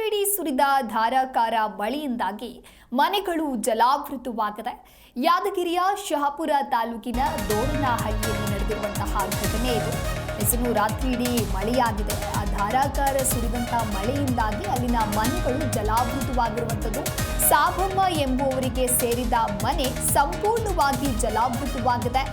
ರಾತ್ರಿಯಿಡೀ ಸುರಿದ ಧಾರಾಕಾರ ಮಳೆಯಿಂದಾಗಿ ಮನೆಗಳು ಜಲಾವೃತವಾಗಿದೆ. ಯಾದಗಿರಿಯ ಶಹಾಪುರ ತಾಲೂಕಿನ ದೋರನಹಳ್ಳಿಯಲ್ಲಿ ನಡೆದಿರುವಂತಹ ಘಟನೆ ಇದು. ರಾತ್ರಿಯಿಡೀ ಮಳೆಯಾಗಿದೆ. ಆ ಧಾರಾಕಾರ ಸುರಿದಂತಹ ಮಳೆಯಿಂದಾಗಿ ಅಲ್ಲಿನ ಮನೆಗಳು ಜಲಾವೃತವಾಗಿರುವಂಥದ್ದು. ಸಾಬಮ್ಮ ಎಂಬುವವರಿಗೆ ಸೇರಿದ ಮನೆ ಸಂಪೂರ್ಣವಾಗಿ ಜಲಾವೃತವಾಗಿದೆ.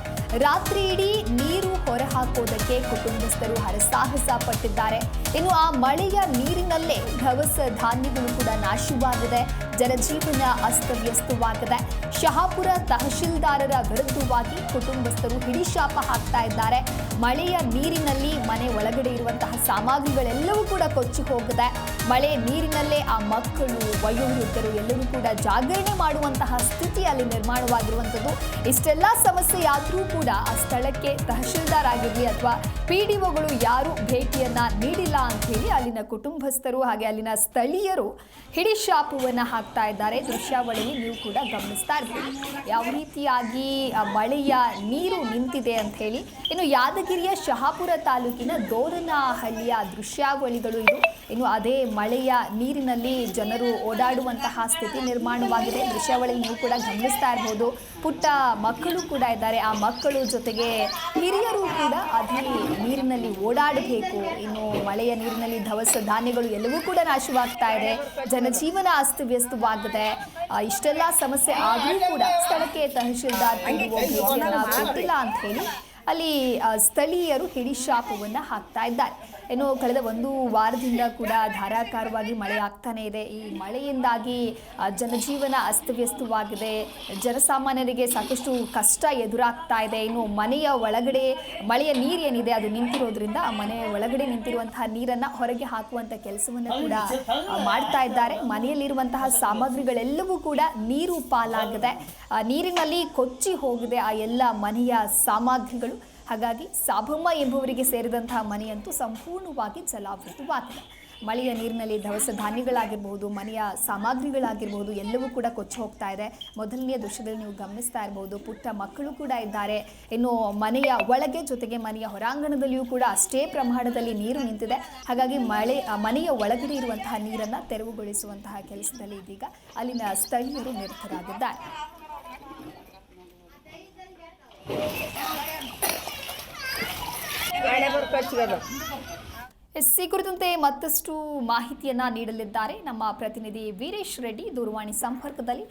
ರಾತ್ರಿಯಿಡೀ ನೀರು ಹೊರಹಾಕೋದಕ್ಕೆ ಕುಟುಂಬಸ್ಥರು ಹರಸಾಹಸ ಪಟ್ಟಿದ್ದಾರೆ. ಇನ್ನು ಆ ಮಳೆಯ ನೀರಿನಲ್ಲೇ ದವಸ ಧಾನ್ಯಗಳು ಕೂಡ ನಾಶವಾಗಿದೆ. ಜನಜೀವನ ಅಸ್ತವ್ಯಸ್ತವಾಗಿದೆ. ಶಹಾಪುರ ತಹಶೀಲ್ದಾರರ ವಿರುದ್ಧವಾಗಿ ಕುಟುಂಬಸ್ಥರು ಹಿಡಿಶಾಪ ಹಾಕ್ತಾ ಇದ್ದಾರೆ. ಮಳೆಯ ನೀರಿನಲ್ಲಿ ಮನೆ ಒಳಗಡೆ ಇರುವಂತಹ ಸಾಮಗ್ರಿಗಳೆಲ್ಲವೂ ಕೂಡ ಕೊಚ್ಚಿ ಹೋಗಿದೆ. ಮಳೆ ನೀರಿನಲ್ಲೇ ಆ ಮಕ್ಕಳು, ವಯೋವೃದ್ಧರು ಎಲ್ಲರೂ ಕೂಡ ಜಾಗರಣೆ ಮಾಡುವಂತಹ ಸ್ಥಿತಿ ಅಲ್ಲಿ ನಿರ್ಮಾಣವಾಗಿರುವಂಥದ್ದು. ಇಷ್ಟೆಲ್ಲ ಸಮಸ್ಯೆ ಆದರೂ ಕೂಡ ಆ ಸ್ಥಳಕ್ಕೆ ತಹಶೀಲ್ದಾರ್ ಆಗಿರಲಿ ಅಥವಾ PDOಗಳು ಯಾರು ಭೇಟಿಯನ್ನ ನೀಡಿಲ್ಲ ಅಂತ ಹೇಳಿ ಅಲ್ಲಿನ ಕುಟುಂಬಸ್ಥರು ಹಾಗೆ ಅಲ್ಲಿನ ಸ್ಥಳೀಯರು ಹಿಡಿಶಾಪವನ್ನು ಹಾಕ್ತಾ ಇದ್ದಾರೆ. ದೃಶ್ಯಾವಳಿಯಲ್ಲಿ ನೀವು ಕೂಡ ಗಮನಿಸ್ತಾ ಇರ್ತೀವಿ ಯಾವ ರೀತಿಯಾಗಿ ಮಳೆಯ ನೀರು ನಿಂತಿದೆ ಅಂತ ಹೇಳಿ. ಇನ್ನು ಯಾದಗಿರಿಯ ಶಹಾಪುರ ತಾಲೂಕಿನ ದೋರನಹಳ್ಳಿಯ ದೃಶ್ಯಾವಳಿಗಳು ಇದು. ಇನ್ನು ಅದೇ ಮಳೆಯ ನೀರಿನಲ್ಲಿ ಜನರು ಓಡಾಡುವಂತಹ ಸ್ಥಿತಿ ನಿರ್ಮಾಣವಾಗಿದೆ. ದೃಶ್ಯಾವಳಿ ನೀವು ಕೂಡ ಗಮನಿಸ್ತಾ ಇರಬಹುದು. ಪುಟ್ಟ ಮಕ್ಕಳು ಕೂಡ ಇದ್ದಾರೆ. ಆ ಮಕ್ಕಳು ಜೊತೆಗೆ ಹಿರಿಯರು ಕೂಡ ಅದೇ ನೀರಿನಲ್ಲಿ ಓಡಾಡಬೇಕು. ಇನ್ನು ಮಳೆಯ ನೀರಿನಲ್ಲಿ ದವಸ ಧಾನ್ಯಗಳು ಎಲ್ಲವೂ ಕೂಡ ನಾಶವಾಗ್ತಾ ಇದೆ. ಜನಜೀವನ ಅಸ್ತವ್ಯಸ್ತವಾಗಿದೆ. ಇಷ್ಟೆಲ್ಲ ಸಮಸ್ಯೆ ಆದರೂ ಕೂಡ ಸ್ಥಳಕ್ಕೆ ತಹಶೀಲ್ದಾರ್ ಕೊಟ್ಟಿಲ್ಲ ಅಂತ ಹೇಳಿ ಅಲ್ಲಿ ಸ್ಥಳೀಯರು ಹಿಡಿಶಾಪವನ್ನು ಹಾಕ್ತಾ ಇದ್ದಾರೆ. ಇನ್ನು ಕಳೆದ ಒಂದು ವಾರದಿಂದ ಕೂಡ ಧಾರಾಕಾರವಾಗಿ ಮಳೆ ಆಗ್ತಾನೆ ಇದೆ. ಈ ಮಳೆಯಿಂದಾಗಿ ಜನಜೀವನ ಅಸ್ತವ್ಯಸ್ತವಾಗಿದೆ. ಜನಸಾಮಾನ್ಯರಿಗೆ ಸಾಕಷ್ಟು ಕಷ್ಟ ಎದುರಾಗ್ತಾ ಇದೆ. ಇನ್ನು ಮನೆಯ ಒಳಗಡೆ ಮಳೆಯ ನೀರು ಏನಿದೆ ಅದು ನಿಂತಿರೋದ್ರಿಂದ ಆ ಮನೆಯ ಒಳಗಡೆ ನಿಂತಿರುವಂತಹ ನೀರನ್ನು ಹೊರಗೆ ಹಾಕುವಂಥ ಕೆಲಸವನ್ನು ಕೂಡ ಮಾಡ್ತಾ ಇದ್ದಾರೆ. ಮನೆಯಲ್ಲಿರುವಂತಹ ಸಾಮಗ್ರಿಗಳೆಲ್ಲವೂ ಕೂಡ ನೀರು ಪಾಲಾಗಿದೆ. ನೀರಿನಲ್ಲಿ ಕೊಚ್ಚಿ ಹೋಗಿದೆ ಆ ಎಲ್ಲ ಮನೆಯ ಸಾಮಗ್ರಿಗಳು. ಹಾಗಾಗಿ ಸಾಬಮ್ಮ ಎಂಬುವರಿಗೆ ಸೇರಿದಂತಹ ಮನೆಯಂತೂ ಸಂಪೂರ್ಣವಾಗಿ ಜಲಾವೃತವಾಗಿದೆ. ಮಳೆಯ ನೀರಿನಲ್ಲಿ ದವಸ ಧಾನ್ಯಗಳಾಗಿರ್ಬೋದು, ಮನೆಯ ಸಾಮಗ್ರಿಗಳಾಗಿರ್ಬೋದು ಎಲ್ಲವೂ ಕೂಡ ಕೊಚ್ಚಿ ಹೋಗ್ತಾ ಇದೆ. ಮೊದಲನೆಯ ದೃಶ್ಯದಲ್ಲಿ ನೀವು ಗಮನಿಸ್ತಾ ಇರಬಹುದು. ಪುಟ್ಟ ಮಕ್ಕಳು ಕೂಡ ಇದ್ದಾರೆ. ಇನ್ನು ಮನೆಯ ಒಳಗೆ ಜೊತೆಗೆ ಮನೆಯ ಹೊರಾಂಗಣದಲ್ಲಿಯೂ ಕೂಡ ಅಷ್ಟೇ ಪ್ರಮಾಣದಲ್ಲಿ ನೀರು ನಿಂತಿದೆ. ಹಾಗಾಗಿ ಮನೆಯ ಒಳಗಡೆ ಇರುವಂತಹ ನೀರನ್ನು ತೆರವುಗೊಳಿಸುವಂತಹ ಕೆಲಸದಲ್ಲಿ ಇದೀಗ ಅಲ್ಲಿನ ಸ್ಥಳೀಯರು ನಿರತರಾಗಿದ್ದಾರೆ. ಈ ಕುರಿತಂತೆ ಮತ್ತಷ್ಟು ಮಾಹಿತಿಯನ್ನ ನೀಡಲಿದ್ದಾರೆ ನಮ್ಮ ಪ್ರತಿನಿಧಿ ವೀರೇಶ್ ರೆಡ್ಡಿ ದೂರವಾಣಿ ಸಂಪರ್ಕದಲ್ಲಿ.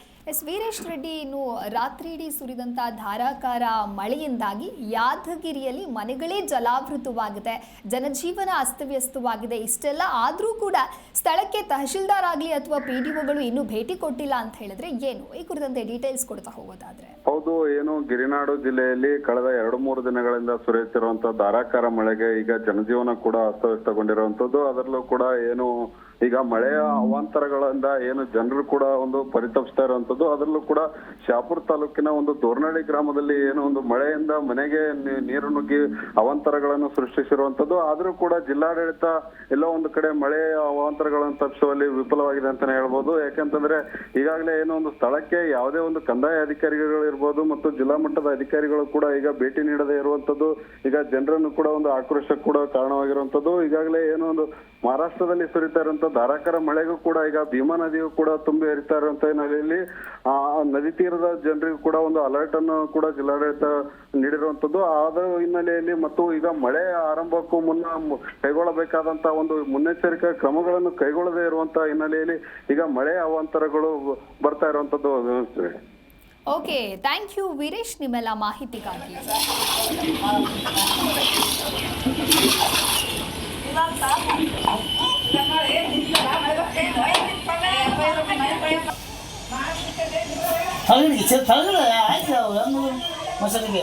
ವೀರೇಶ್ ರೆಡ್ಡಿ, ಇನ್ನು ರಾತ್ರಿಯಿಡೀ ಸುರಿದಂತಹ ಧಾರಾಕಾರ ಮಳೆಯಿಂದಾಗಿ ಯಾದಗಿರಿಯಲ್ಲಿ ಮನೆಗಳೇ ಜಲಾವೃತವಾಗಿದೆ. ಜನಜೀವನ ಅಸ್ತವ್ಯಸ್ತವಾಗಿದೆ. ಇಷ್ಟೆಲ್ಲ ಆದರೂ ಕೂಡ ಸ್ಥಳಕ್ಕೆ ತಹಶೀಲ್ದಾರ್ ಆಗಲಿ ಅಥವಾ PDOಗಳು ಇನ್ನೂ ಭೇಟಿ ಕೊಟ್ಟಿಲ್ಲ ಅಂತ ಹೇಳಿದ್ರೆ ಏನು? ಈ ಕುರಿತಂತೆ ಡೀಟೇಲ್ಸ್ ಕೊಡ್ತಾ ಹೋಗೋದಾದ್ರೆ. ಹೌದು, ಏನು ಗಿರಿನಾಡು ಜಿಲ್ಲೆಯಲ್ಲಿ ಕಳೆದ 2-3 ದಿನಗಳಿಂದ ಸುರಿಯುತ್ತಿರುವಂತಹ ಧಾರಾಕಾರ ಮಳೆಗೆ ಈಗ ಜನಜೀವನ ಕೂಡ ಅಸ್ತವ್ಯಸ್ತಗೊಂಡಿರುವಂತದ್ದು. ಅದರಲ್ಲೂ ಕೂಡ ಏನು ಈಗ ಮಳೆಯ ಅವಾಂತರಗಳಿಂದ ಏನು ಜನರು ಕೂಡ ಒಂದು ಪರಿತಪಿಸ್ತಾ ಇರುವಂತದ್ದು. ಅದರಲ್ಲೂ ಕೂಡ ಶಹಾಪುರ ತಾಲೂಕಿನ ಒಂದು ದೋರನಹಳ್ಳಿ ಗ್ರಾಮದಲ್ಲಿ ಏನು ಒಂದು ಮಳೆಯಿಂದ ಮನೆಗೆ ನೀರು ನುಗ್ಗಿ ಅವಾಂತರಗಳನ್ನು ಸೃಷ್ಟಿಸಿರುವಂತದ್ದು. ಆದ್ರೂ ಕೂಡ ಜಿಲ್ಲಾಡಳಿತ ಎಲ್ಲೋ ಒಂದು ಕಡೆ ಮಳೆಯ ಅವಾಂತರಗಳನ್ನು ತಪ್ಪಿಸುವಲ್ಲಿ ವಿಫಲವಾಗಿದೆ ಅಂತಾನೆ ಹೇಳ್ಬೋದು. ಯಾಕಂತಂದ್ರೆ ಈಗಾಗಲೇ ಏನೋ ಒಂದು ಸ್ಥಳಕ್ಕೆ ಯಾವುದೇ ಒಂದು ಕಂದಾಯ ಅಧಿಕಾರಿಗಳು ಇರ್ಬೋದು ಮತ್ತು ಜಿಲ್ಲಾ ಮಟ್ಟದ ಅಧಿಕಾರಿಗಳು ಕೂಡ ಈಗ ಭೇಟಿ ನೀಡದೇ ಇರುವಂತದ್ದು ಈಗ ಜನರನ್ನು ಕೂಡ ಒಂದು ಆಕ್ರೋಶ ಕೂಡ ಕಾರಣವಾಗಿರುವಂತದ್ದು. ಈಗಾಗಲೇ ಏನೋ ಒಂದು ಮಹಾರಾಷ್ಟ್ರದಲ್ಲಿ ಸುರಿತಾ ಇರುವಂತ ಧಾರಾಕಾರ ಮಳೆಗೂ ಕೂಡ ಈಗ ಭೀಮಾ ನದಿಯು ಕೂಡ ತುಂಬಿ ಹರಿತಾ ಇರುವಂತ ಹಿನ್ನೆಲೆಯಲ್ಲಿ ಆ ನದಿ ತೀರದ ಜನರಿಗೂ ಕೂಡ ಒಂದು ಅಲರ್ಟ್ ಅನ್ನು ಕೂಡ ಜಿಲ್ಲಾಡಳಿತ ನೀಡಿರುವಂತದ್ದು. ಅದರ ಹಿನ್ನೆಲೆಯಲ್ಲಿ ಮತ್ತು ಈಗ ಮಳೆ ಆರಂಭಕ್ಕೂ ಮುನ್ನ ಕೈಗೊಳ್ಳಬೇಕಾದಂತ ಒಂದು ಮುನ್ನೆಚ್ಚರಿಕಾ ಕ್ರಮಗಳನ್ನು ಕೈಗೊಳ್ಳದೇ ಇರುವಂತ ಹಿನ್ನೆಲೆಯಲ್ಲಿ ಈಗ ಮಳೆ ಅವಾಂತರಗಳು ಬರ್ತಾ ಇರುವಂತದ್ದು. ಓಕೆ, ಥ್ಯಾಂಕ್ ಯು ವೀರೇಶ್ ನಿಮ್ಮೆಲ್ಲ ಮಾಹಿತಿಗಾಗಿ. ತಗಡಿ ಆಯ್ತು ಮಸಾಲೆಗೆ